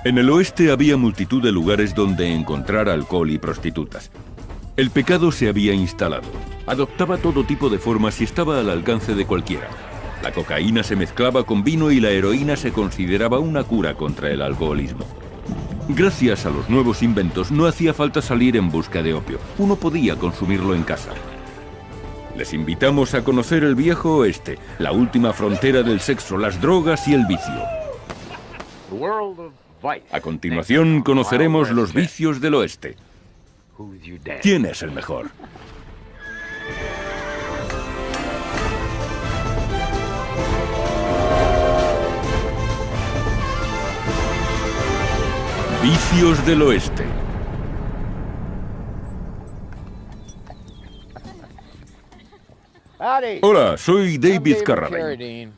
En el oeste había multitud de lugares donde encontrar alcohol y prostitutas. El pecado se había instalado. Adoptaba todo tipo de formas y estaba al alcance de cualquiera. La cocaína se mezclaba con vino y la heroína se consideraba una cura contra el alcoholismo. Gracias a los nuevos inventos no hacía falta salir en busca de opio. Uno podía consumirlo en casa. Les invitamos a conocer el viejo oeste, la última frontera del sexo, las drogas y el vicio. A continuación conoceremos los vicios del oeste. ¿Quién es el mejor? Vicios del oeste. Hola, soy David Carradine.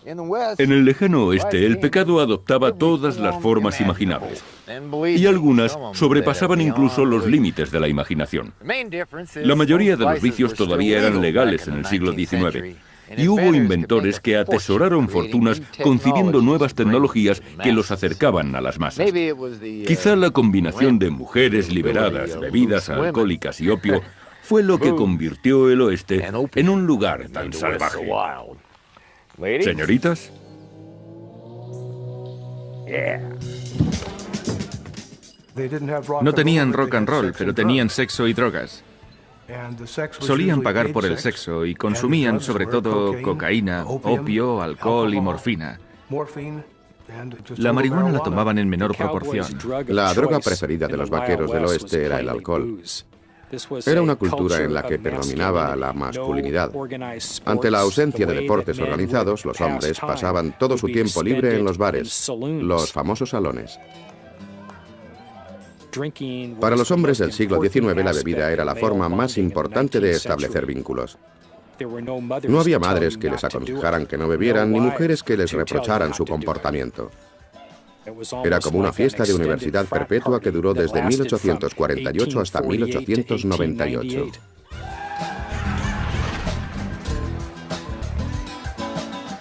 En el lejano oeste, el pecado adoptaba todas las formas imaginables, y algunas sobrepasaban incluso los límites de la imaginación. La mayoría de los vicios todavía eran legales en el siglo XIX, y hubo inventores que atesoraron fortunas concibiendo nuevas tecnologías que los acercaban a las masas. Quizá la combinación de mujeres liberadas, bebidas alcohólicas y opio fue lo que convirtió el oeste en un lugar tan salvaje. ¿Señoritas? No tenían rock and roll, pero tenían sexo y drogas. Solían pagar por el sexo y consumían sobre todo cocaína, opio, alcohol y morfina. La marihuana la tomaban en menor proporción. La droga preferida de los vaqueros del oeste era el alcohol. Era una cultura en la que predominaba la masculinidad. Ante la ausencia de deportes organizados, los hombres pasaban todo su tiempo libre en los bares, los famosos salones. Para los hombres del siglo XIX, la bebida era la forma más importante de establecer vínculos. No había madres que les aconsejaran que no bebieran, ni mujeres que les reprocharan su comportamiento. Era como una fiesta de universidad perpetua que duró desde 1848 hasta 1898.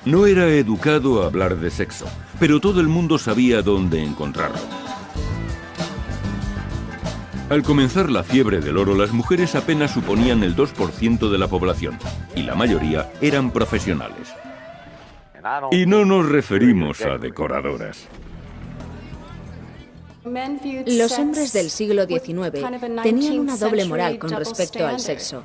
No era educado a hablar de sexo, pero todo el mundo sabía dónde encontrarlo. Al comenzar la fiebre del oro, las mujeres apenas suponían el 2% de la población, y la mayoría eran profesionales. Y no nos referimos a decoradoras. Los hombres del siglo XIX tenían una doble moral con respecto al sexo.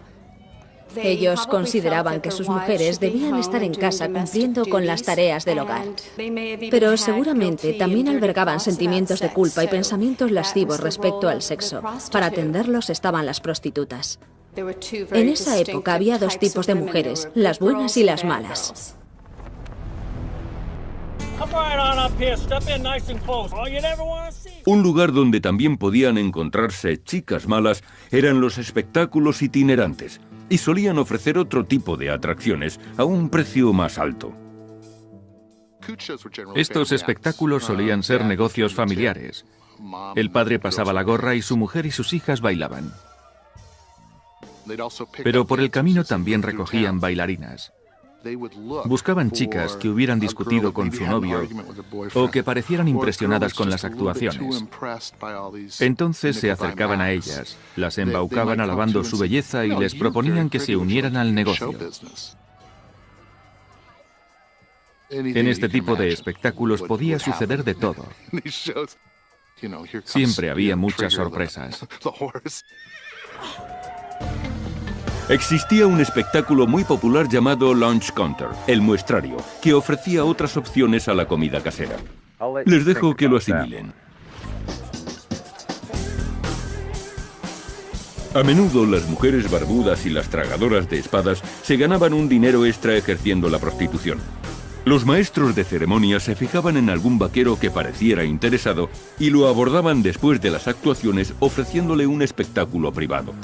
Ellos consideraban que sus mujeres debían estar en casa cumpliendo con las tareas del hogar. Pero seguramente también albergaban sentimientos de culpa y pensamientos lascivos respecto al sexo. Para atenderlos estaban las prostitutas. En esa época había dos tipos de mujeres, las buenas y las malas. Un lugar donde también podían encontrarse chicas malas eran los espectáculos itinerantes, y solían ofrecer otro tipo de atracciones a un precio más alto. Estos espectáculos solían ser negocios familiares. El padre pasaba la gorra y su mujer y sus hijas bailaban. Pero por el camino también recogían bailarinas. Buscaban chicas que hubieran discutido con su novio o que parecieran impresionadas con las actuaciones. Entonces se acercaban a ellas, las embaucaban alabando su belleza y les proponían que se unieran al negocio. En este tipo de espectáculos podía suceder de todo. Siempre había muchas sorpresas. Existía un espectáculo muy popular llamado Lunch Counter, el muestrario, que ofrecía otras opciones a la comida casera. Les dejo que lo asimilen. A menudo las mujeres barbudas y las tragadoras de espadas se ganaban un dinero extra ejerciendo la prostitución. Los maestros de ceremonias se fijaban en algún vaquero que pareciera interesado y lo abordaban después de las actuaciones ofreciéndole un espectáculo privado.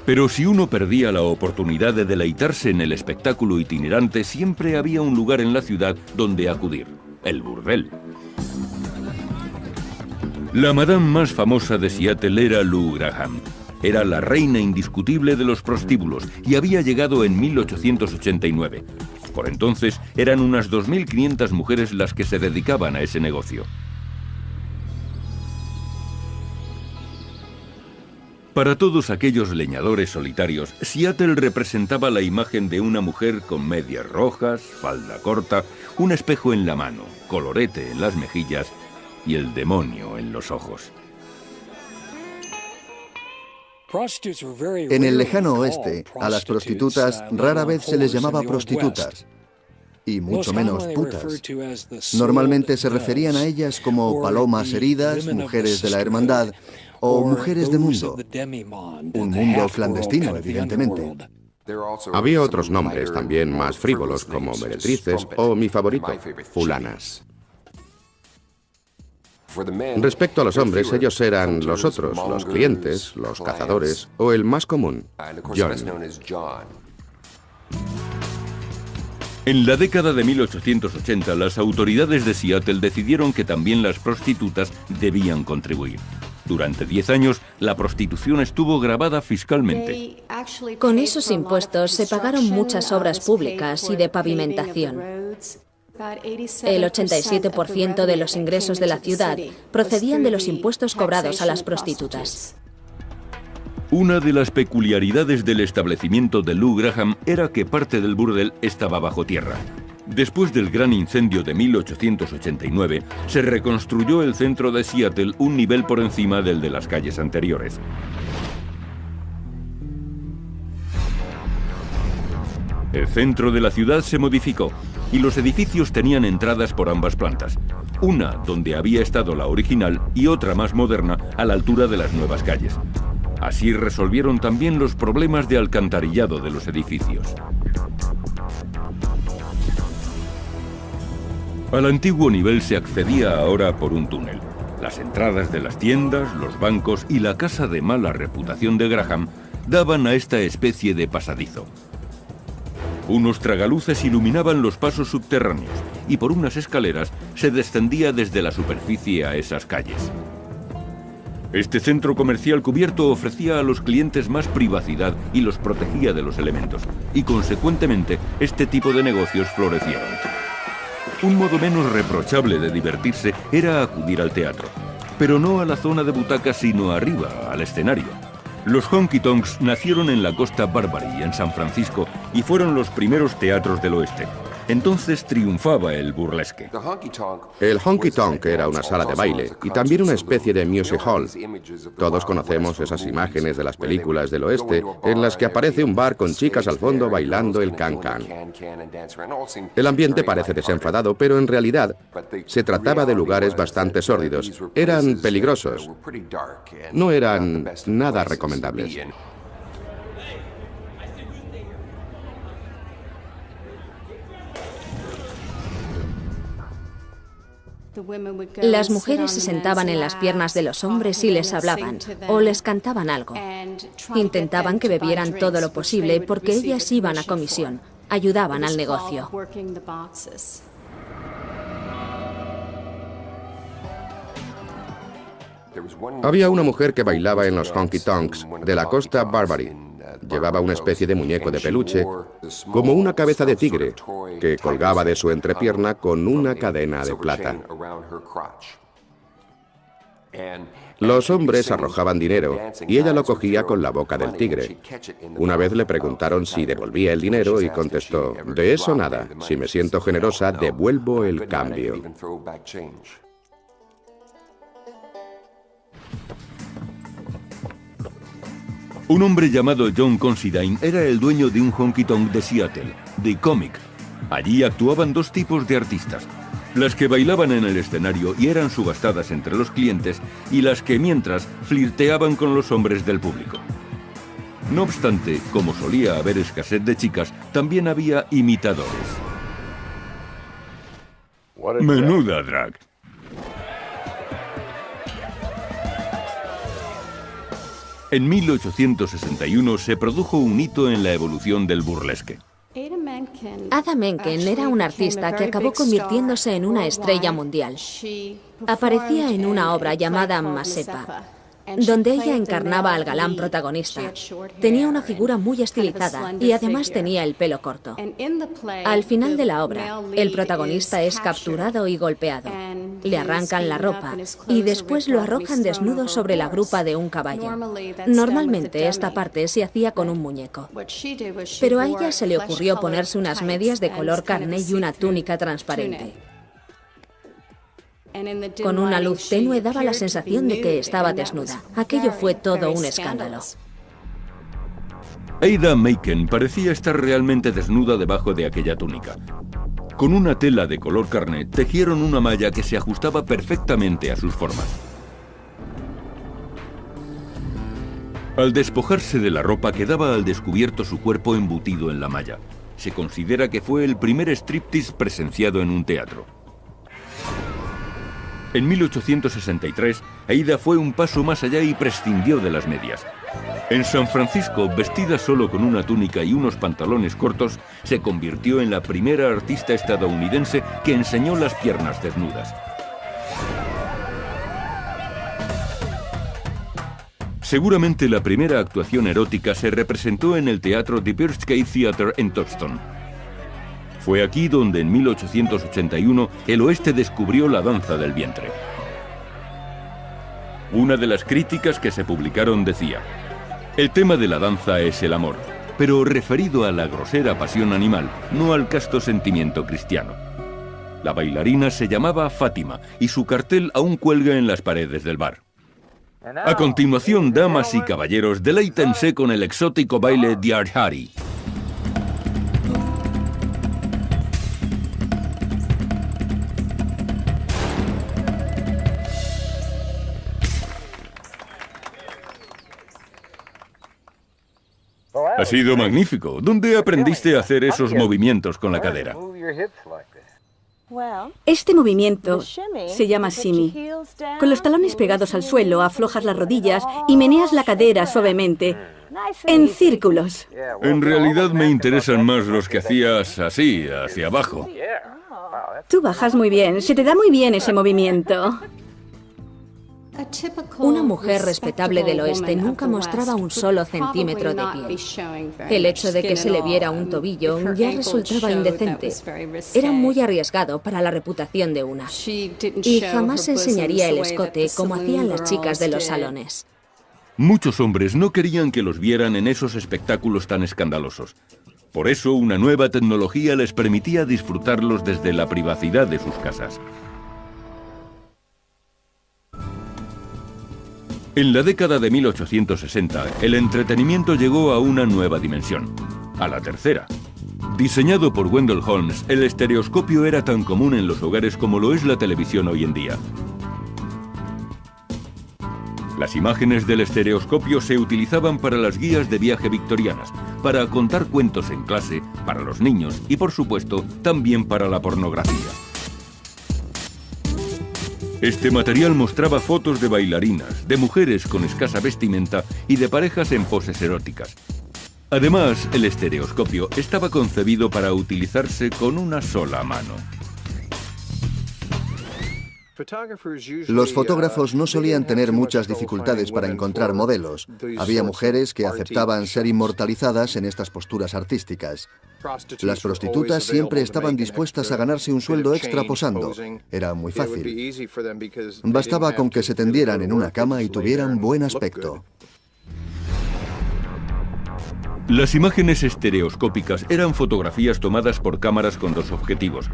Pero si uno perdía la oportunidad de deleitarse en el espectáculo itinerante, siempre había un lugar en la ciudad donde acudir: el burdel. La madame más famosa de Seattle era Lou Graham. Era la reina indiscutible de los prostíbulos y había llegado en 1889. Por entonces, eran unas 2.500 mujeres las que se dedicaban a ese negocio. Para todos aquellos leñadores solitarios, Seattle representaba la imagen de una mujer con medias rojas, falda corta, un espejo en la mano, colorete en las mejillas y el demonio en los ojos. En el lejano oeste, a las prostitutas rara vez se les llamaba prostitutas, y mucho menos putas. Normalmente se referían a ellas como palomas heridas, mujeres de la hermandad o mujeres de mundo. Un mundo clandestino, evidentemente. Había otros nombres también más frívolos, como meretrices o, mi favorito, fulanas. Respecto a los hombres, ellos eran los otros, los clientes, los cazadores o el más común, John. En la década de 1880, las autoridades de Seattle decidieron que también las prostitutas debían contribuir. Durante 10 años, la prostitución estuvo gravada fiscalmente. Con esos impuestos se pagaron muchas obras públicas y de pavimentación. El 87% de los ingresos de la ciudad procedían de los impuestos cobrados a las prostitutas. Una de las peculiaridades del establecimiento de Lou Graham era que parte del burdel estaba bajo tierra. Después del gran incendio de 1889, se reconstruyó el centro de Seattle un nivel por encima del de las calles anteriores. El centro de la ciudad se modificó y los edificios tenían entradas por ambas plantas. Una donde había estado la original y otra más moderna a la altura de las nuevas calles. Así resolvieron también los problemas de alcantarillado de los edificios. Al antiguo nivel se accedía ahora por un túnel. Las entradas de las tiendas, los bancos y la casa de mala reputación de Graham daban a esta especie de pasadizo. Unos tragaluces iluminaban los pasos subterráneos y por unas escaleras se descendía desde la superficie a esas calles. Este centro comercial cubierto ofrecía a los clientes más privacidad y los protegía de los elementos, y consecuentemente este tipo de negocios florecieron. Un modo menos reprochable de divertirse era acudir al teatro, pero no a la zona de butacas sino arriba, al escenario. Los honky tonks nacieron en la Costa Barbary, en San Francisco, y fueron los primeros teatros del oeste. Entonces triunfaba el burlesque. El honky tonk era una sala de baile y también una especie de music hall. Todos conocemos esas imágenes de las películas del oeste en las que aparece un bar con chicas al fondo bailando el can-can. El ambiente parece desenfadado, pero en realidad se trataba de lugares bastante sórdidos. Eran peligrosos. No eran nada recomendables. Las mujeres se sentaban en las piernas de los hombres y les hablaban o les cantaban algo. Intentaban que bebieran todo lo posible porque ellas iban a comisión, ayudaban al negocio. Había una mujer que bailaba en los honky tonks de la Costa Barbary. Llevaba una especie de muñeco de peluche, como una cabeza de tigre, que colgaba de su entrepierna con una cadena de plata. Los hombres arrojaban dinero y ella lo cogía con la boca del tigre. Una vez le preguntaron si devolvía el dinero y contestó: "De eso nada. Si me siento generosa, devuelvo el cambio". Un hombre llamado John Considine era el dueño de un honky tonk de Seattle, The Comic. Allí actuaban dos tipos de artistas: las que bailaban en el escenario y eran subastadas entre los clientes, y las que mientras flirteaban con los hombres del público. No obstante, como solía haber escasez de chicas, también había imitadores. Menuda drag. En 1861 se produjo un hito en la evolución del burlesque. Ada Menken era una artista que acabó convirtiéndose en una estrella mundial. Aparecía en una obra llamada Mazepa donde ella encarnaba al galán protagonista. Tenía una figura muy estilizada y además tenía el pelo corto. Al final de la obra, el protagonista es capturado y golpeado. Le arrancan la ropa y después lo arrojan desnudo sobre la grupa de un caballo. Normalmente esta parte se hacía con un muñeco. Pero a ella se le ocurrió ponerse unas medias de color carne y una túnica transparente. Con una luz tenue daba la sensación de que estaba desnuda. Aquello fue todo un escándalo. Ada Meiken parecía estar realmente desnuda debajo de aquella túnica. Con una tela de color carne tejieron una malla que se ajustaba perfectamente a sus formas. Al despojarse de la ropa quedaba al descubierto su cuerpo embutido en la malla. Se considera que fue el primer striptease presenciado en un teatro. En 1863, Aida fue un paso más allá y prescindió de las medias. En San Francisco, vestida solo con una túnica y unos pantalones cortos, se convirtió en la primera artista estadounidense que enseñó las piernas desnudas. Seguramente la primera actuación erótica se representó en el teatro The Birchgate Theatre en Touchstone. Fue aquí donde en 1881 el oeste descubrió la danza del vientre. Una de las críticas que se publicaron decía: el tema de la danza es el amor, pero referido a la grosera pasión animal, no al casto sentimiento cristiano. La bailarina se llamaba Fátima y su cartel aún cuelga en las paredes del bar. A continuación, damas y caballeros, deleítense con el exótico baile de Ardhari. Ha sido magnífico. ¿Dónde aprendiste a hacer esos movimientos con la cadera? Este movimiento se llama shimmy. Con los talones pegados al suelo, aflojas las rodillas y meneas la cadera suavemente, en círculos. En realidad me interesan más los que hacías así, hacia abajo. Tú bajas muy bien, se te da muy bien ese movimiento. Una mujer respetable del oeste nunca mostraba un solo centímetro de piel. El hecho de que se le viera un tobillo ya resultaba indecente. Era muy arriesgado para la reputación de una. Y jamás enseñaría el escote como hacían las chicas de los salones. Muchos hombres no querían que los vieran en esos espectáculos tan escandalosos. Por eso, una nueva tecnología les permitía disfrutarlos desde la privacidad de sus casas. En la década de 1860, el entretenimiento llegó a una nueva dimensión, a la tercera. Diseñado por Wendell Holmes, el estereoscopio era tan común en los hogares como lo es la televisión hoy en día. Las imágenes del estereoscopio se utilizaban para las guías de viaje victorianas, para contar cuentos en clase, para los niños y, por supuesto, también para la pornografía. Este material mostraba fotos de bailarinas, de mujeres con escasa vestimenta y de parejas en poses eróticas. Además, el estereoscopio estaba concebido para utilizarse con una sola mano. Los fotógrafos no solían tener muchas dificultades para encontrar modelos. Había mujeres que aceptaban ser inmortalizadas en estas posturas artísticas. Las prostitutas siempre estaban dispuestas a ganarse un sueldo extra posando. Era muy fácil. Bastaba con que se tendieran en una cama y tuvieran buen aspecto. Las imágenes estereoscópicas eran fotografías tomadas por cámaras con dos objetivos.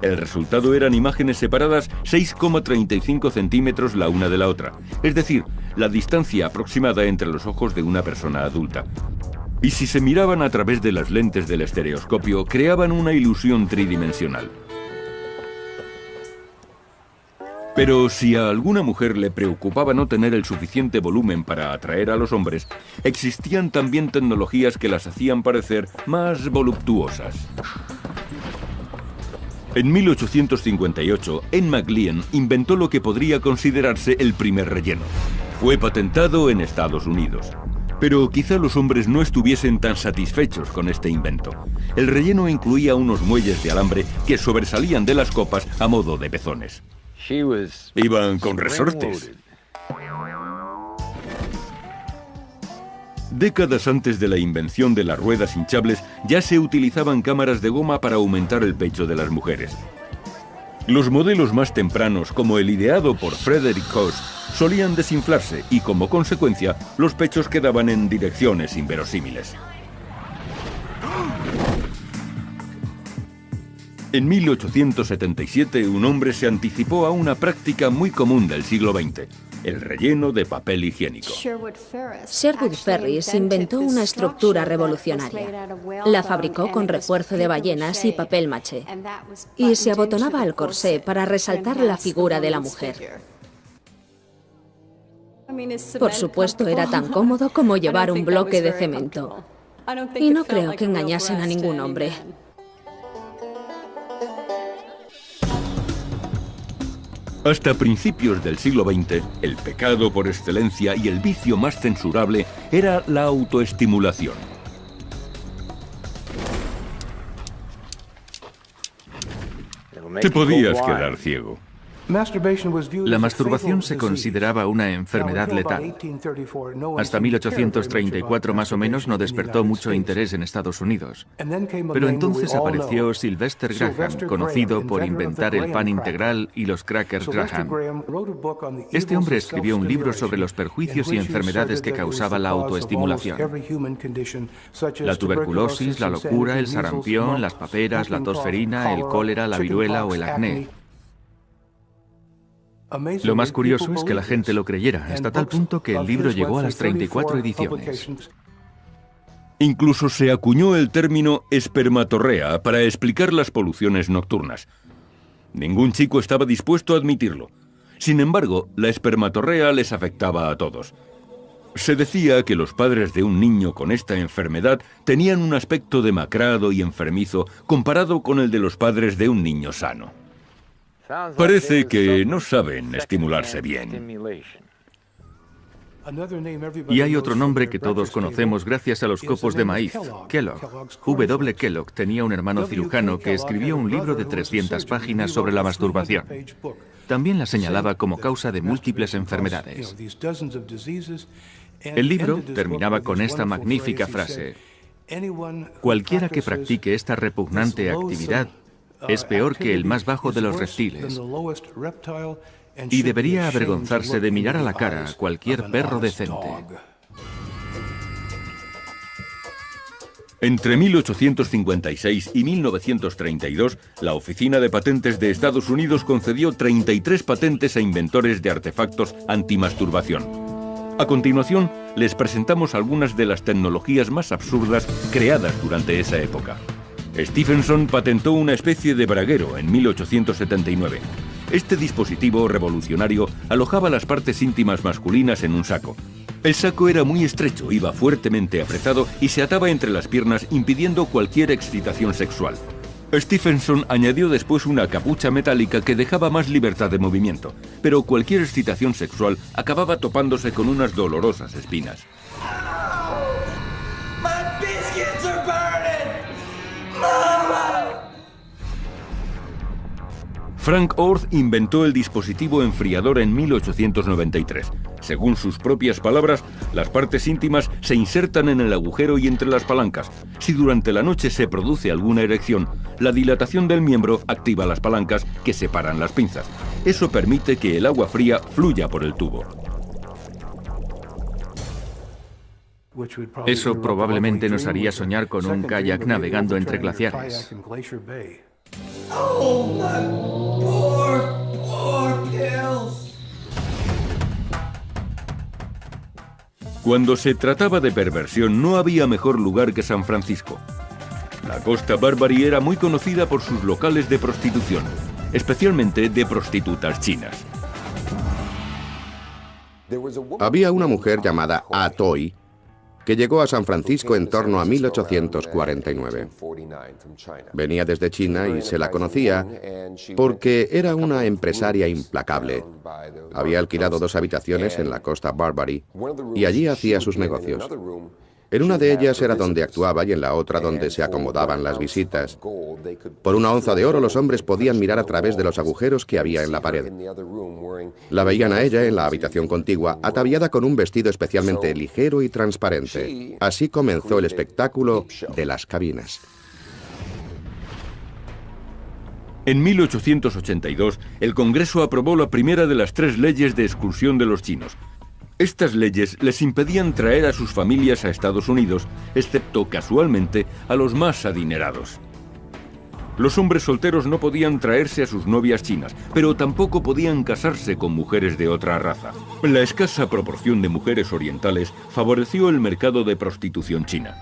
El resultado eran imágenes separadas 6,35 centímetros la una de la otra, es decir, la distancia aproximada entre los ojos de una persona adulta. Y si se miraban a través de las lentes del estereoscopio, creaban una ilusión tridimensional. Pero si a alguna mujer le preocupaba no tener el suficiente volumen para atraer a los hombres, existían también tecnologías que las hacían parecer más voluptuosas. En 1858, Anne McLean inventó lo que podría considerarse el primer relleno. Fue patentado en Estados Unidos. Pero quizá los hombres no estuviesen tan satisfechos con este invento. El relleno incluía unos muelles de alambre que sobresalían de las copas a modo de pezones. Iban con resortes. Décadas antes de la invención de las ruedas hinchables, ya se utilizaban cámaras de goma para aumentar el pecho de las mujeres. Los modelos más tempranos, como el ideado por Frederick Coase, solían desinflarse y, como consecuencia, los pechos quedaban en direcciones inverosímiles. En 1877, un hombre se anticipó a una práctica muy común del siglo XX, el relleno de papel higiénico. Sherwood Ferris inventó una estructura revolucionaria. La fabricó con refuerzo de ballenas y papel maché, y se abotonaba al corsé para resaltar la figura de la mujer. Por supuesto, era tan cómodo como llevar un bloque de cemento. Y no creo que engañasen a ningún hombre. Hasta principios del siglo XX, el pecado por excelencia y el vicio más censurable era la autoestimulación. Te podías quedar ciego. La masturbación se consideraba una enfermedad letal. Hasta 1834 más o menos no despertó mucho interés en Estados Unidos. Pero entonces apareció Sylvester Graham, conocido por inventar el pan integral y los crackers Graham. Este hombre escribió un libro sobre los perjuicios y enfermedades que causaba la autoestimulación. La tuberculosis, la locura, el sarampión, las paperas, la tos ferina, el cólera, la viruela o el acné. Lo más curioso es que la gente lo creyera, hasta tal punto que el libro llegó a las 34 ediciones. Incluso se acuñó el término espermatorrea para explicar las poluciones nocturnas. Ningún chico estaba dispuesto a admitirlo. Sin embargo, la espermatorrea les afectaba a todos. Se decía que los padres de un niño con esta enfermedad tenían un aspecto demacrado y enfermizo comparado con el de los padres de un niño sano. Parece que no saben estimularse bien. Y hay otro nombre que todos conocemos gracias a los copos de maíz, Kellogg. W. Kellogg tenía un hermano cirujano que escribió un libro de 300 páginas sobre la masturbación. También la señalaba como causa de múltiples enfermedades. El libro terminaba con esta magnífica frase: cualquiera que practique esta repugnante actividad es peor que el más bajo de los reptiles y debería avergonzarse de mirar a la cara a cualquier perro decente. Entre 1856 y 1932, la Oficina de Patentes de Estados Unidos concedió 33 patentes a inventores de artefactos antimasturbación. A continuación, les presentamos algunas de las tecnologías más absurdas creadas durante esa época. Stephenson patentó una especie de braguero en 1879. Este dispositivo revolucionario alojaba las partes íntimas masculinas en un saco. El saco era muy estrecho, iba fuertemente apretado y se ataba entre las piernas, impidiendo cualquier excitación sexual. Stephenson añadió después una capucha metálica que dejaba más libertad de movimiento, pero cualquier excitación sexual acababa topándose con unas dolorosas espinas. Frank Orth inventó el dispositivo enfriador en 1893. Según sus propias palabras, las partes íntimas se insertan en el agujero y entre las palancas. Si durante la noche se produce alguna erección, la dilatación del miembro activa las palancas que separan las pinzas. Eso permite que el agua fría fluya por el tubo. Eso probablemente nos haría soñar con un kayak navegando entre glaciares. Cuando se trataba de perversión, no había mejor lugar que San Francisco. La Costa Barbary era muy conocida por sus locales de prostitución, especialmente de prostitutas chinas. Había una mujer llamada Atoy que llegó a San Francisco en torno a 1849. Venía desde China y se la conocía porque era una empresaria implacable. Había alquilado 2 habitaciones en la Costa Barbary y allí hacía sus negocios. En una de ellas era donde actuaba y en la otra donde se acomodaban las visitas. Por 1 onza de oro los hombres podían mirar a través de los agujeros que había en la pared. La veían a ella en la habitación contigua, ataviada con un vestido especialmente ligero y transparente. Así comenzó el espectáculo de las cabinas. En 1882, el Congreso aprobó la primera de las 3 leyes de expulsión de los chinos. Estas leyes les impedían traer a sus familias a Estados Unidos, excepto casualmente a los más adinerados. Los hombres solteros no podían traerse a sus novias chinas, pero tampoco podían casarse con mujeres de otra raza. La escasa proporción de mujeres orientales favoreció el mercado de prostitución china.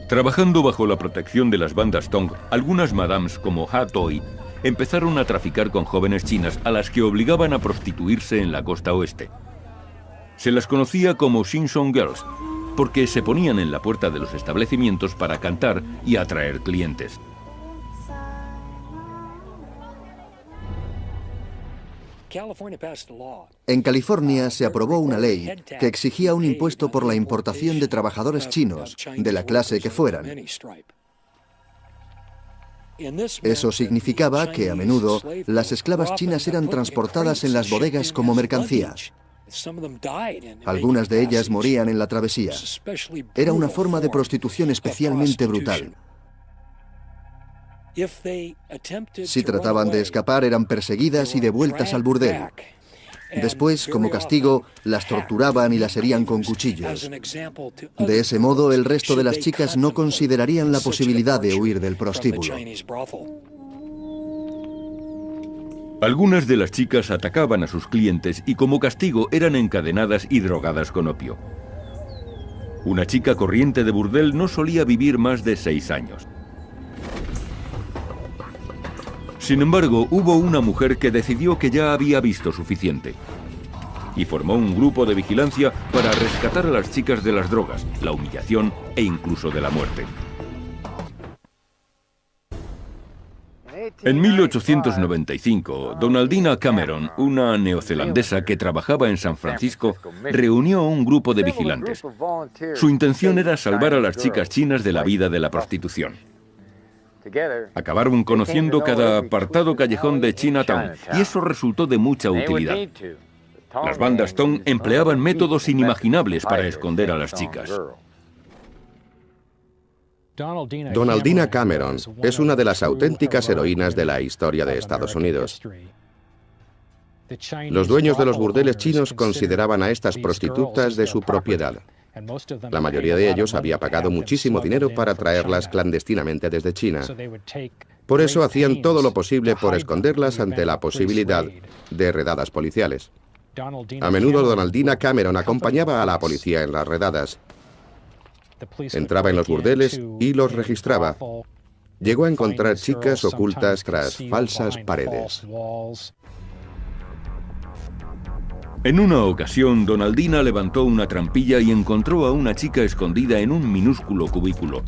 Trabajando bajo la protección de las bandas Tong, algunas madames como Ha Toi empezaron a traficar con jóvenes chinas a las que obligaban a prostituirse en la costa oeste. Se las conocía como Sing-Song Girls, porque se ponían en la puerta de los establecimientos para cantar y atraer clientes. En California se aprobó una ley que exigía un impuesto por la importación de trabajadores chinos, de la clase que fueran. Eso significaba que, a menudo, las esclavas chinas eran transportadas en las bodegas como mercancía. Algunas de ellas morían en la travesía. Era una forma de prostitución especialmente brutal. Si trataban de escapar, eran perseguidas y devueltas al burdel. Después, como castigo, las torturaban y las herían con cuchillos. De ese modo, el resto de las chicas no considerarían la posibilidad de huir del prostíbulo. Algunas de las chicas atacaban a sus clientes y como castigo eran encadenadas y drogadas con opio. Una chica corriente de burdel no solía vivir más de 6 años. Sin embargo, hubo una mujer que decidió que ya había visto suficiente y formó un grupo de vigilancia para rescatar a las chicas de las drogas, la humillación e incluso de la muerte. En 1895, Donaldina Cameron, una neozelandesa que trabajaba en San Francisco, reunió a un grupo de vigilantes. Su intención era salvar a las chicas chinas de la vida de la prostitución. Acabaron conociendo cada apartado callejón de Chinatown y eso resultó de mucha utilidad. Las bandas Tong empleaban métodos inimaginables para esconder a las chicas. Donaldina Cameron es una de las auténticas heroínas de la historia de Estados Unidos. Los dueños de los burdeles chinos consideraban a estas prostitutas de su propiedad. La mayoría de ellos había pagado muchísimo dinero para traerlas clandestinamente desde China. Por eso hacían todo lo posible por esconderlas ante la posibilidad de redadas policiales. A menudo Donaldina Cameron acompañaba a la policía en las redadas. Entraba en los burdeles y los registraba. Llegó a encontrar chicas ocultas tras falsas paredes. En una ocasión, Donaldina levantó una trampilla y encontró a una chica escondida en un minúsculo cubículo.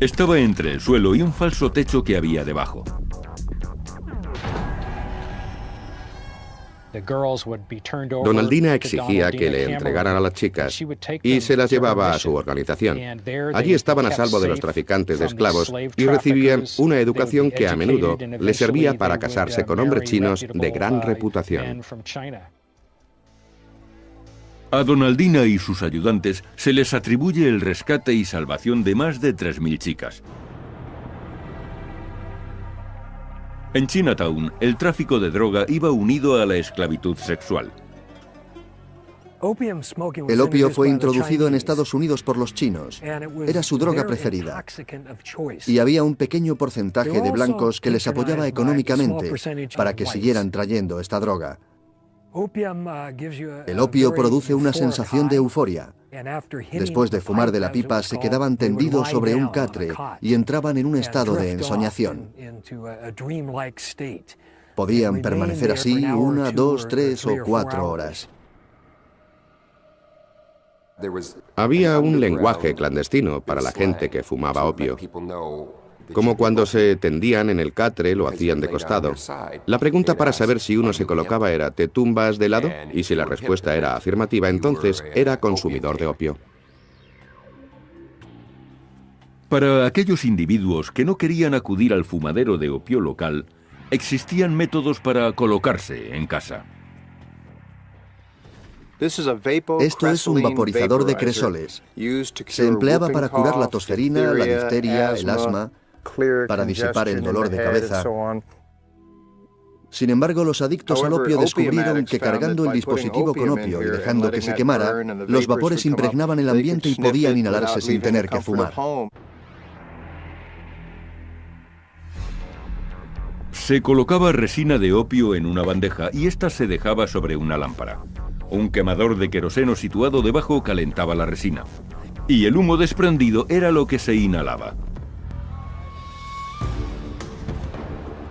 Estaba entre el suelo y un falso techo que había debajo. Donaldina exigía que le entregaran a las chicas y se las llevaba a su organización. Allí estaban a salvo de los traficantes de esclavos y recibían una educación que a menudo les servía para casarse con hombres chinos de gran reputación. A Donaldina y sus ayudantes se les atribuye el rescate y salvación de más de 3.000 chicas. En Chinatown, el tráfico de droga iba unido a la esclavitud sexual. El opio fue introducido en Estados Unidos por los chinos. Era su droga preferida. Y había un pequeño porcentaje de blancos que les apoyaba económicamente para que siguieran trayendo esta droga. El opio produce una sensación de euforia. Después de fumar de la pipa, se quedaban tendidos sobre un catre y entraban en un estado de ensoñación. Podían permanecer así 1, 2, 3 o 4 horas. Había un lenguaje clandestino para la gente que fumaba opio. Como cuando se tendían en el catre, lo hacían de costado. La pregunta para saber si uno se colocaba era ¿te tumbas de lado? Y si la respuesta era afirmativa, entonces era consumidor de opio. Para aquellos individuos que no querían acudir al fumadero de opio local, existían métodos para colocarse en casa. Esto es un vaporizador de cresoles. Se empleaba para curar la tosferina, la difteria, el asma, para disipar el dolor de cabeza. Sin embargo, los adictos al opio descubrieron que cargando el dispositivo con opio y dejando que se quemara, los vapores impregnaban el ambiente y podían inhalarse sin tener que fumar. Se colocaba resina de opio en una bandeja y ésta se dejaba sobre una lámpara. Un quemador de queroseno situado debajo calentaba la resina. Y el humo desprendido era lo que se inhalaba.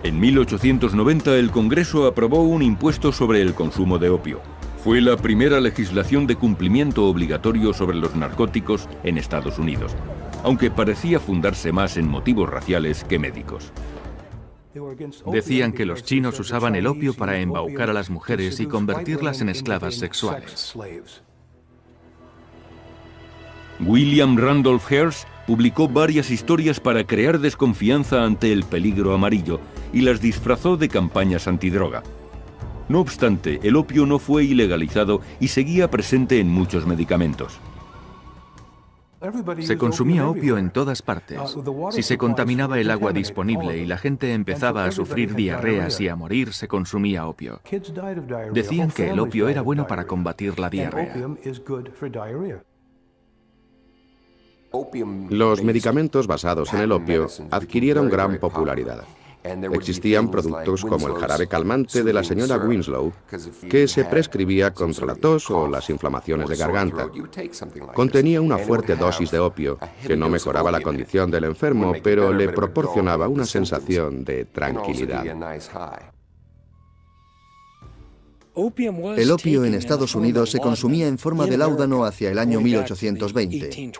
En 1890 el Congreso aprobó un impuesto sobre el consumo de opio. Fue la primera legislación de cumplimiento obligatorio sobre los narcóticos en Estados Unidos, aunque parecía fundarse más en motivos raciales que médicos. Decían que los chinos usaban el opio para embaucar a las mujeres y convertirlas en esclavas sexuales. William Randolph Hearst publicó varias historias para crear desconfianza ante el peligro amarillo y las disfrazó de campañas antidroga. No obstante, el opio no fue ilegalizado y seguía presente en muchos medicamentos. Se consumía opio en todas partes. Si se contaminaba el agua disponible y la gente empezaba a sufrir diarreas y a morir, se consumía opio. Decían que el opio era bueno para combatir la diarrea. Los medicamentos basados en el opio adquirieron gran popularidad. Existían productos como el jarabe calmante de la señora Winslow, que se prescribía contra la tos o las inflamaciones de garganta. Contenía una fuerte dosis de opio, que no mejoraba la condición del enfermo, pero le proporcionaba una sensación de tranquilidad. El opio en Estados Unidos se consumía en forma de láudano hacia el año 1820.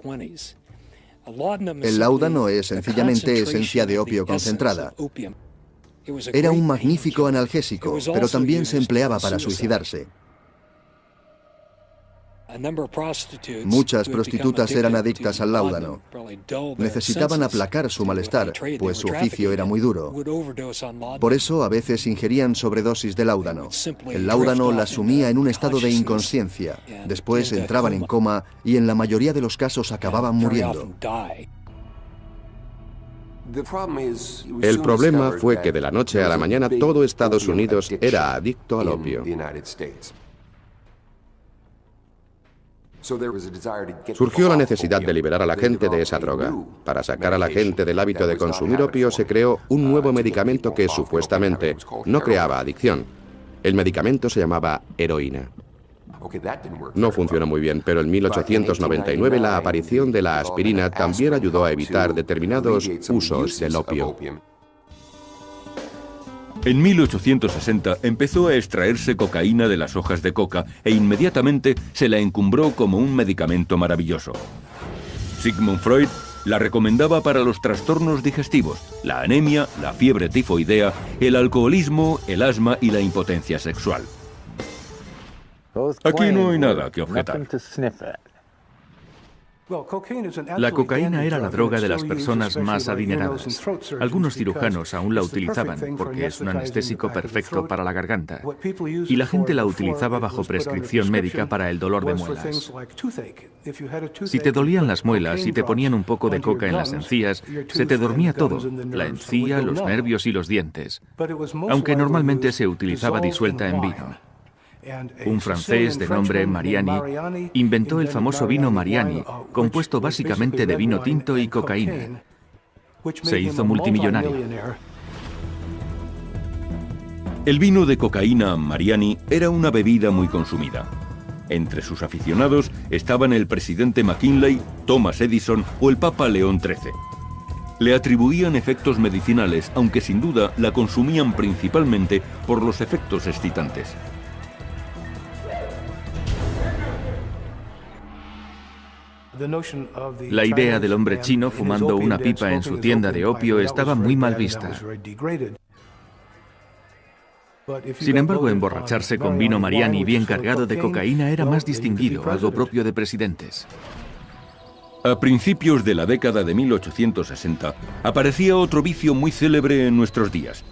El láudano es sencillamente esencia de opio concentrada. Era un magnífico analgésico, pero también se empleaba para suicidarse. Muchas prostitutas eran adictas al láudano. Necesitaban aplacar su malestar, pues su oficio era muy duro. Por eso a veces ingerían sobredosis de láudano. El láudano las sumía en un estado de inconsciencia. Después entraban en coma y en la mayoría de los casos acababan muriendo. El problema fue que de la noche a la mañana todo Estados Unidos era adicto al opio. Surgió la necesidad de liberar a la gente de esa droga. Para sacar a la gente del hábito de consumir opio se creó un nuevo medicamento que supuestamente no creaba adicción. El medicamento se llamaba heroína. No funcionó muy bien, pero en 1899 la aparición de la aspirina también ayudó a evitar determinados usos del opio. En 1860 empezó a extraerse cocaína de las hojas de coca e inmediatamente se la encumbró como un medicamento maravilloso. Sigmund Freud la recomendaba para los trastornos digestivos, la anemia, la fiebre tifoidea, el alcoholismo, el asma y la impotencia sexual. Aquí no hay nada que objetar. La cocaína era la droga de las personas más adineradas. Algunos cirujanos aún la utilizaban porque es un anestésico perfecto para la garganta. Y la gente la utilizaba bajo prescripción médica para el dolor de muelas. Si te dolían las muelas y te ponían un poco de coca en las encías, se te dormía todo, la encía, los nervios y los dientes, aunque normalmente se utilizaba disuelta en vino. Un francés de nombre Mariani inventó el famoso vino Mariani, compuesto básicamente de vino tinto y cocaína. Se hizo multimillonario. El vino de cocaína Mariani era una bebida muy consumida. Entre sus aficionados estaban el presidente McKinley, Thomas Edison o el Papa León XIII. Le atribuían efectos medicinales, aunque sin duda la consumían principalmente por los efectos excitantes. La idea del hombre chino fumando una pipa en su tienda de opio estaba muy mal vista. Sin embargo, emborracharse con vino Mariani bien cargado de cocaína era más distinguido, algo propio de presidentes. A principios de la década de 1860, aparecía otro vicio muy célebre en nuestros días.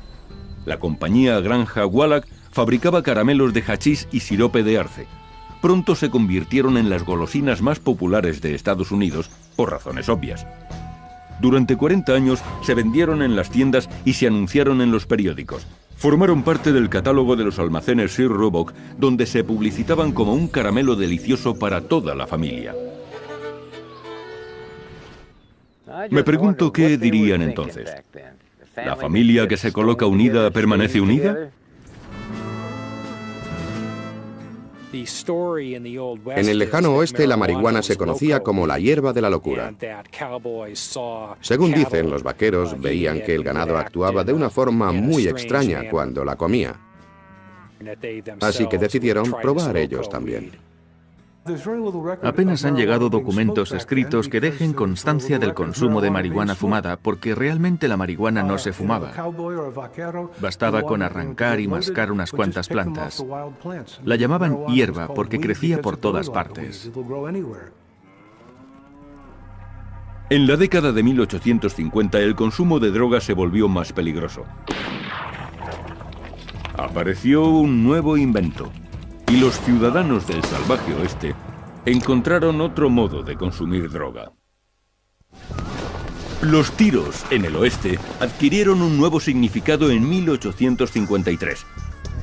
La compañía Granja Wallach fabricaba caramelos de hachís y sirope de arce. Pronto se convirtieron en las golosinas más populares de Estados Unidos, por razones obvias. Durante 40 años se vendieron en las tiendas y se anunciaron en los periódicos. Formaron parte del catálogo de los almacenes Sir Roebuck, donde se publicitaban como un caramelo delicioso para toda la familia. Me pregunto qué dirían entonces. ¿La familia que se coloca unida permanece unida? En el lejano oeste, la marihuana se conocía como la hierba de la locura. Según dicen, los vaqueros veían que el ganado actuaba de una forma muy extraña cuando la comía. Así que decidieron probar ellos también. Apenas han llegado documentos escritos que dejen constancia del consumo de marihuana fumada, porque realmente la marihuana no se fumaba. Bastaba con arrancar y mascar unas cuantas plantas. La llamaban hierba porque crecía por todas partes. En la década de 1850 el consumo de drogas se volvió más peligroso. Apareció un nuevo invento. Y los ciudadanos del salvaje oeste encontraron otro modo de consumir droga. Los tiros en el oeste adquirieron un nuevo significado en 1853.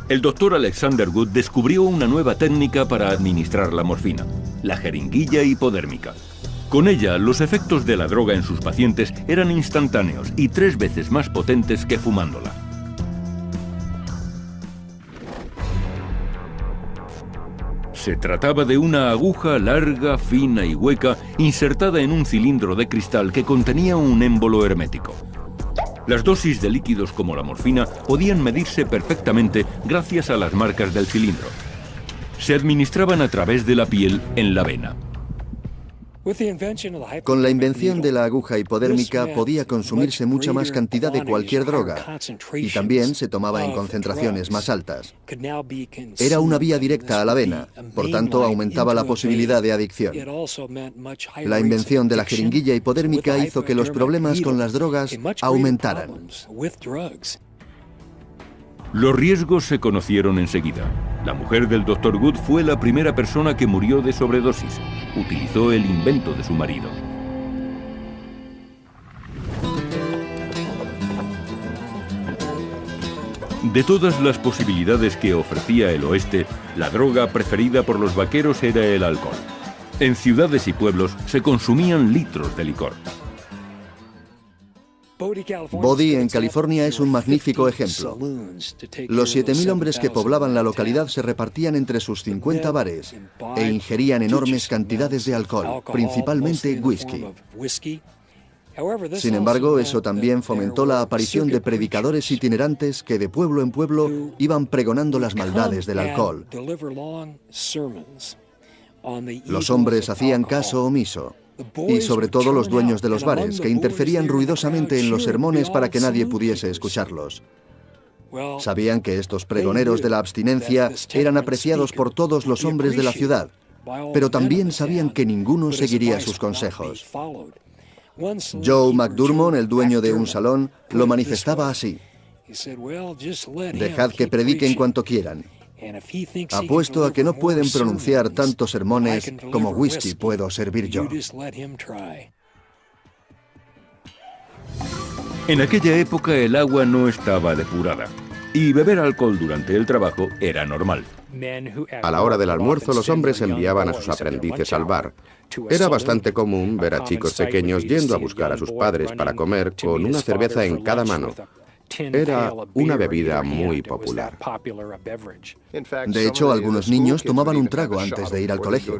El doctor Alexander Wood descubrió una nueva técnica para administrar la morfina, la jeringuilla hipodérmica. Con ella, los efectos de la droga en sus pacientes eran instantáneos y 3 veces más potentes que fumándola. Se trataba de una aguja larga, fina y hueca, insertada en un cilindro de cristal que contenía un émbolo hermético. Las dosis de líquidos como la morfina podían medirse perfectamente gracias a las marcas del cilindro. Se administraban a través de la piel en la vena. Con la invención de la aguja hipodérmica podía consumirse mucha más cantidad de cualquier droga y también se tomaba en concentraciones más altas. Era una vía directa a la vena, por tanto aumentaba la posibilidad de adicción. La invención de la jeringuilla hipodérmica hizo que los problemas con las drogas aumentaran. Los riesgos se conocieron enseguida. La mujer del Dr. Wood fue la primera persona que murió de sobredosis. Utilizó el invento de su marido. De todas las posibilidades que ofrecía el oeste, la droga preferida por los vaqueros era el alcohol. En ciudades y pueblos se consumían litros de licor. Bodie, en California, es un magnífico ejemplo. Los 7.000 hombres que poblaban la localidad se repartían entre sus 50 bares e ingerían enormes cantidades de alcohol, principalmente whisky. Sin embargo, eso también fomentó la aparición de predicadores itinerantes que de pueblo en pueblo iban pregonando las maldades del alcohol. Los hombres hacían caso omiso. Y sobre todo los dueños de los bares, que interferían ruidosamente en los sermones para que nadie pudiese escucharlos. Sabían que estos pregoneros de la abstinencia eran apreciados por todos los hombres de la ciudad, pero también sabían que ninguno seguiría sus consejos. Joe McDurmon, el dueño de un salón, lo manifestaba así: dejad que prediquen cuanto quieran. Apuesto a que no pueden pronunciar tantos sermones como whisky puedo servir yo. En aquella época el agua no estaba depurada y beber alcohol durante el trabajo era normal. A la hora del almuerzo, los hombres enviaban a sus aprendices al bar. Era bastante común ver a chicos pequeños yendo a buscar a sus padres para comer con una cerveza en cada mano. Era una bebida muy popular. De hecho, algunos niños tomaban un trago antes de ir al colegio.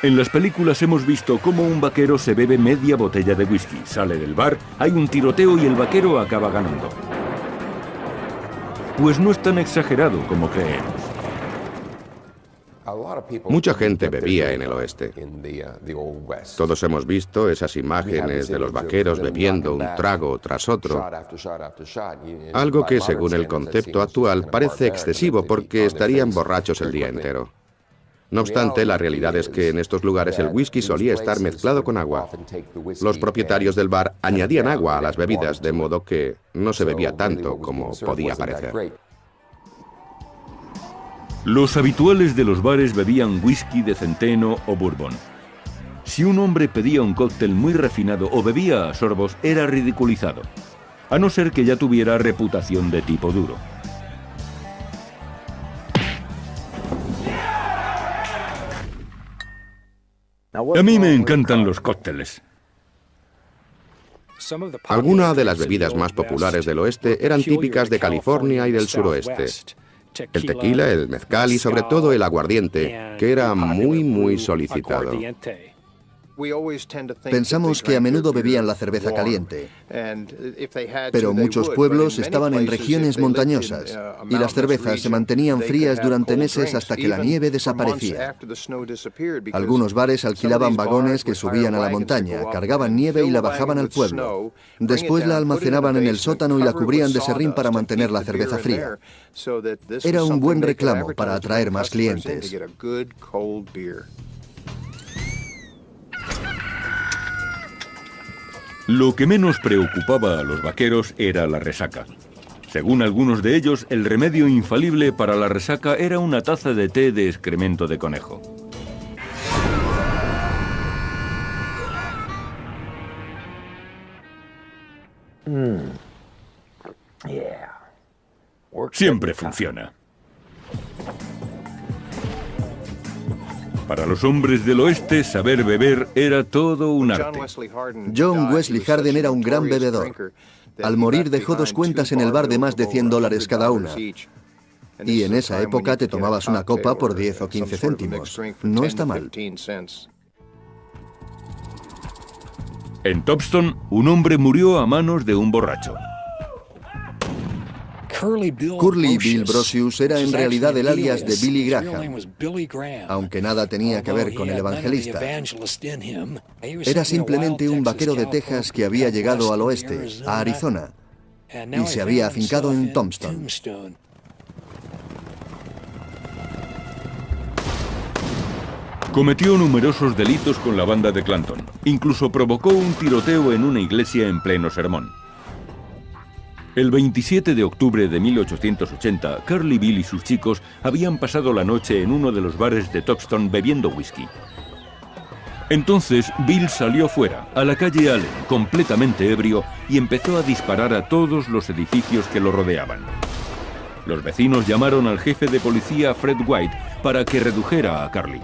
En las películas hemos visto cómo un vaquero se bebe media botella de whisky, sale del bar, hay un tiroteo y el vaquero acaba ganando. Pues no es tan exagerado como creemos. Mucha gente bebía en el oeste. Todos hemos visto esas imágenes de los vaqueros bebiendo un trago tras otro, algo que según el concepto actual parece excesivo porque estarían borrachos el día entero. No obstante, la realidad es que en estos lugares el whisky solía estar mezclado con agua. Los propietarios del bar añadían agua a las bebidas, de modo que no se bebía tanto como podía parecer. Los habituales de los bares bebían whisky de centeno o bourbon. Si un hombre pedía un cóctel muy refinado o bebía a sorbos, era ridiculizado, a no ser que ya tuviera reputación de tipo duro. A mí me encantan los cócteles. Algunas de las bebidas más populares del oeste eran típicas de California y del suroeste. El tequila, el mezcal y sobre todo el aguardiente, que era muy solicitado. Pensamos que a menudo bebían la cerveza caliente, pero muchos pueblos estaban en regiones montañosas y las cervezas se mantenían frías durante meses hasta que la nieve desaparecía. Algunos bares alquilaban vagones que subían a la montaña, cargaban nieve y la bajaban al pueblo. Después la almacenaban en el sótano y la cubrían de serrín para mantener la cerveza fría. Era un buen reclamo para atraer más clientes. Lo que menos preocupaba a los vaqueros era la resaca. Según algunos de ellos, el remedio infalible para la resaca era una taza de té de excremento de conejo. Siempre funciona. Para los hombres del oeste, saber beber era todo un arte. John Wesley Hardin era un gran bebedor. Al morir dejó 2 cuentas en el bar de más de $100 cada una. Y en esa época te tomabas una copa por 10 o 15 céntimos. No está mal. En Topston, un hombre murió a manos de un borracho. Curly Bill Brocius era en realidad el alias de Billy Graham, aunque nada tenía que ver con el evangelista. Era simplemente un vaquero de Texas que había llegado al oeste, a Arizona, y se había afincado en Tombstone. Cometió numerosos delitos con la banda de Clanton. Incluso provocó un tiroteo en una iglesia en pleno sermón. El 27 de octubre de 1880, Curly Bill y sus chicos habían pasado la noche en uno de los bares de Topston bebiendo whisky. Entonces, Bill salió fuera, a la calle Allen, completamente ebrio, y empezó a disparar a todos los edificios que lo rodeaban. Los vecinos llamaron al jefe de policía, Fred White, para que redujera a Curly.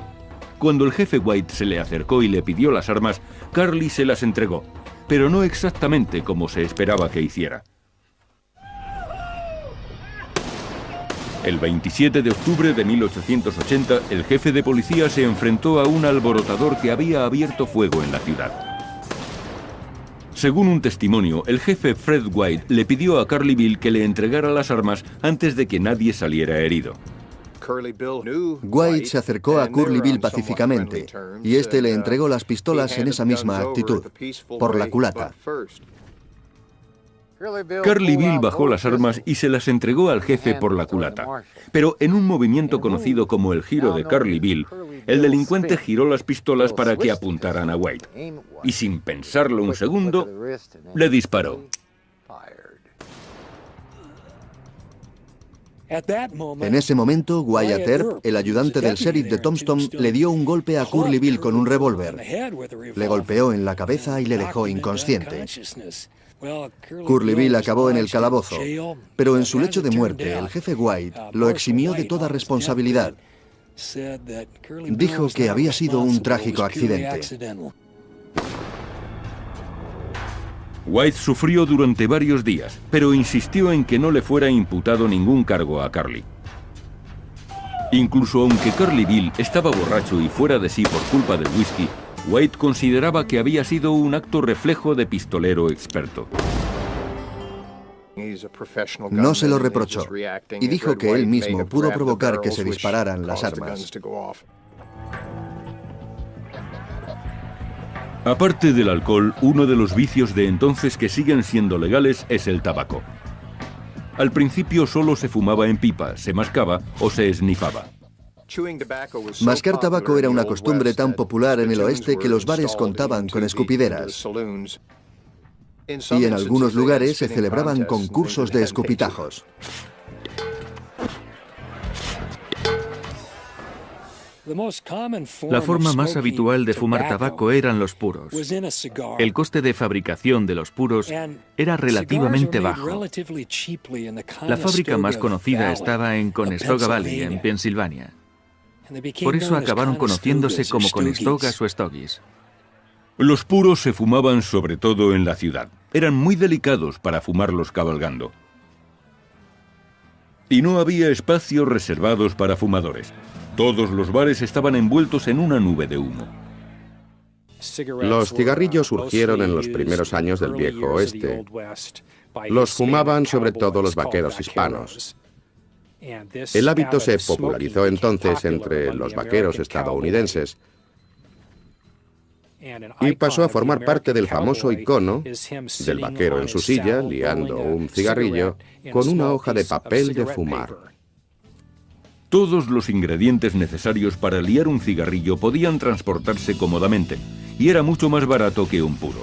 Cuando el jefe White se le acercó y le pidió las armas, Curly se las entregó, pero no exactamente como se esperaba que hiciera. El 27 de octubre de 1880, el jefe de policía se enfrentó a un alborotador que había abierto fuego en la ciudad. Según un testimonio, el jefe Fred White le pidió a Curly Bill que le entregara las armas antes de que nadie saliera herido. White se acercó a Curly Bill pacíficamente, y este le entregó las pistolas en esa misma actitud, por la culata. Curly Bill bajó las armas y se las entregó al jefe por la culata. Pero en un movimiento conocido como el giro de Curly Bill, el delincuente giró las pistolas para que apuntaran a White. Y sin pensarlo un segundo, le disparó. En ese momento, Wyatt Earp, el ayudante del sheriff de Tombstone, le dio un golpe a Curly Bill con un revólver. Le golpeó en la cabeza y le dejó inconsciente. Curly Bill acabó en el calabozo, pero en su lecho de muerte, el jefe White lo eximió de toda responsabilidad. Dijo que había sido un trágico accidente. White sufrió durante varios días, pero insistió en que no le fuera imputado ningún cargo a Curly. Incluso aunque Curly Bill estaba borracho y fuera de sí por culpa del whisky, White consideraba que había sido un acto reflejo de pistolero experto. No se lo reprochó y dijo que él mismo pudo provocar que se dispararan las armas. Aparte del alcohol, uno de los vicios de entonces que siguen siendo legales es el tabaco. Al principio solo se fumaba en pipa, se mascaba o se esnifaba. Mascar tabaco era una costumbre tan popular en el oeste que los bares contaban con escupideras. Y en algunos lugares se celebraban concursos de escupitajos. La forma más habitual de fumar tabaco eran los puros. El coste de fabricación de los puros era relativamente bajo. La fábrica más conocida estaba en Conestoga Valley, en Pensilvania. Por eso acabaron conociéndose como Conestogas o Stoggies. Los puros se fumaban sobre todo en la ciudad. Eran muy delicados para fumarlos cabalgando. Y no había espacios reservados para fumadores. Todos los bares estaban envueltos en una nube de humo. Los cigarrillos surgieron en los primeros años del Viejo Oeste. Los fumaban sobre todo los vaqueros hispanos. El hábito se popularizó entonces entre los vaqueros estadounidenses y pasó a formar parte del famoso icono del vaquero en su silla, liando un cigarrillo con una hoja de papel de fumar. Todos los ingredientes necesarios para liar un cigarrillo podían transportarse cómodamente, y era mucho más barato que un puro.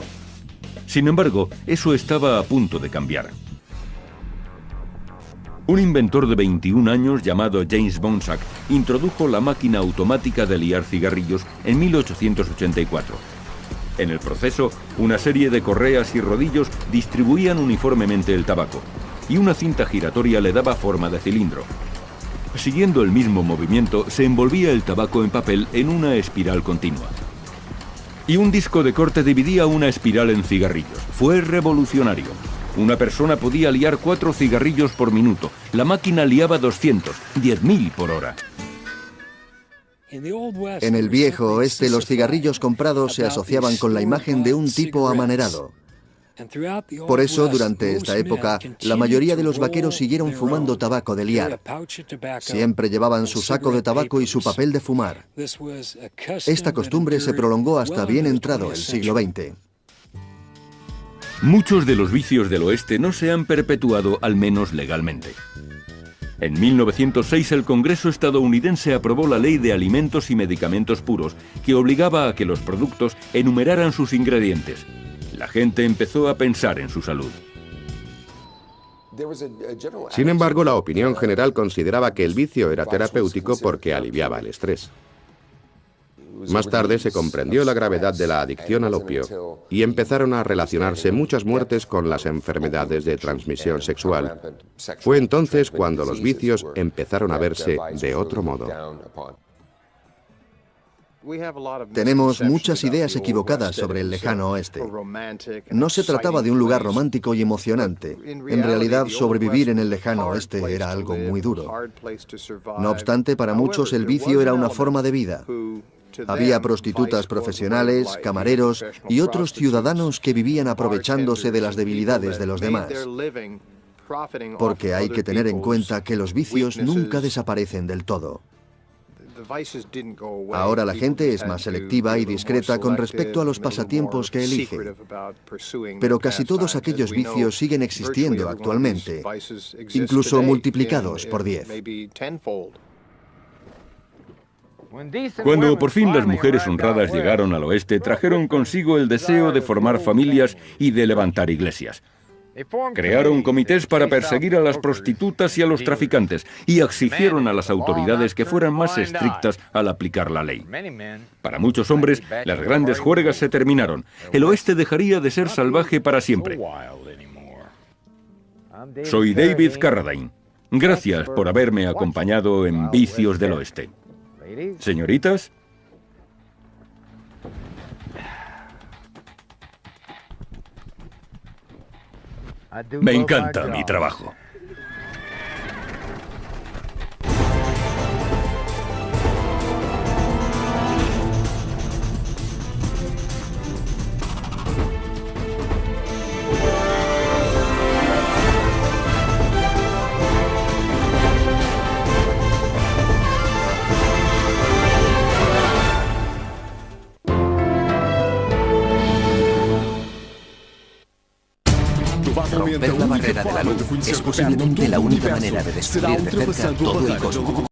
Sin embargo, eso estaba a punto de cambiar. Un inventor de 21 años llamado James Bonsack introdujo la máquina automática de liar cigarrillos en 1884. En el proceso, una serie de correas y rodillos distribuían uniformemente el tabaco, y una cinta giratoria le daba forma de cilindro. Siguiendo el mismo movimiento, se envolvía el tabaco en papel en una espiral continua. Y un disco de corte dividía una espiral en cigarrillos. Fue revolucionario. Una persona podía liar 4 cigarrillos por minuto. La máquina liaba 200, 10.000 por hora. En el Viejo Oeste, los cigarrillos comprados se asociaban con la imagen de un tipo amanerado. Por eso, durante esta época, la mayoría de los vaqueros siguieron fumando tabaco de liar. Siempre llevaban su saco de tabaco y su papel de fumar. Esta costumbre se prolongó hasta bien entrado el siglo XX. Muchos de los vicios del oeste no se han perpetuado, al menos legalmente. En 1906 el Congreso estadounidense aprobó la Ley de Alimentos y Medicamentos Puros, que obligaba a que los productos enumeraran sus ingredientes. La gente empezó a pensar en su salud. Sin embargo, la opinión general consideraba que el vicio era terapéutico porque aliviaba el estrés. Más tarde se comprendió la gravedad de la adicción al opio y empezaron a relacionarse muchas muertes con las enfermedades de transmisión sexual. Fue entonces cuando los vicios empezaron a verse de otro modo. Tenemos muchas ideas equivocadas sobre el lejano oeste. No se trataba de un lugar romántico y emocionante. En realidad, sobrevivir en el lejano oeste era algo muy duro. No obstante, para muchos el vicio era una forma de vida. Había prostitutas profesionales, camareros y otros ciudadanos que vivían aprovechándose de las debilidades de los demás. Porque hay que tener en cuenta que los vicios nunca desaparecen del todo. Ahora la gente es más selectiva y discreta con respecto a los pasatiempos que elige. Pero casi todos aquellos vicios siguen existiendo actualmente, incluso multiplicados por 10. Cuando por fin las mujeres honradas llegaron al oeste, trajeron consigo el deseo de formar familias y de levantar iglesias. Crearon comités para perseguir a las prostitutas y a los traficantes y exigieron a las autoridades que fueran más estrictas al aplicar la ley. Para muchos hombres, las grandes juergas se terminaron. El oeste dejaría de ser salvaje para siempre. Soy David Carradine. Gracias por haberme acompañado en Vicios del Oeste. Señoritas. Me encanta mi trabajo. Romper la barrera de la luz es posiblemente la única manera de descubrir de cerca todo el cosmos.